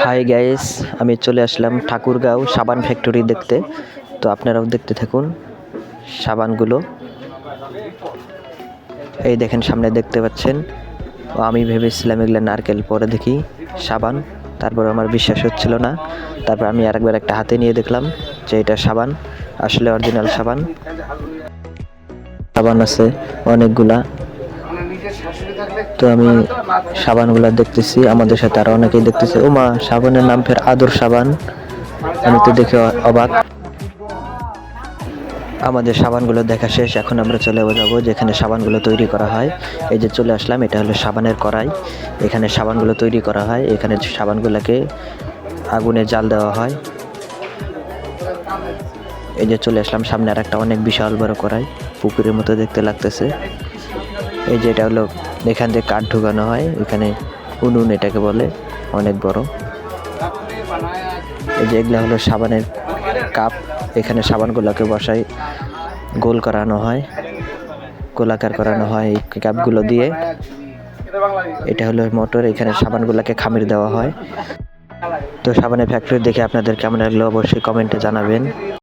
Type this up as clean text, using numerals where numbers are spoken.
Hi guys, আমি চলে আসলাম ঠাকুরগাঁও সাবান ফ্যাক্টরি দেখতে। তো আপনারাও দেখতে থাকুন সাবানগুলো। এই দেখেন সামনে দেখতে পাচ্ছেন। আমি ভেবেছিলাম এগুলো নারকেল, পরে দেখি সাবান। তারপর আমার বিশ্বাস হচ্ছিল না। তারপর আমি আরেকবার একটা হাতে নিয়ে দেখলাম যে এটা সাবান, আসলে অরিজিনাল সাবান। সাবান আছে অনেকগুলা। তো আমি সাবানগুলা দেখতেছি, আমাদের সাথে আরো অনেকেই দেখতেছে। ও মা, সাবানের নাম ফের আদর সাবান। আমি তো দেখে অবাক। আমাদের সাবানগুলো দেখা শেষ, এখন আমরা চলে যাবো যেখানে সাবানগুলো তৈরি করা হয়। এই যে চলে আসলাম, এটা হলো সাবানের কড়াই। এখানে সাবানগুলো তৈরি করা হয়। এখানে সাবানগুলোকে আগুনে জাল দেওয়া হয়। এই যে চলে আসলাম সামনে আর একটা অনেক বিশাল বড় কড়াই, পুকুরের মতো দেখতে লাগতেছে। এই যে এটা হলো, এখান থেকে কাঠ ঢুকানো হয়, এখানে উনুন এটাকে বলে, অনেক বড়। এই যে এগুলা হলো সাবানের কাপ, এখানে সাবানগুলোকে বসাই গোল করানো হয়, গোলাকার করানো হয় এই কাপগুলো দিয়ে। এটা হলো মোটর, এখানে সাবানগুলোকে খামির দেওয়া হয়। তো সাবানের ফ্যাক্টরি দেখে আপনাদের কেমন লাগলো অবশ্যই কমেন্টে জানাবেন।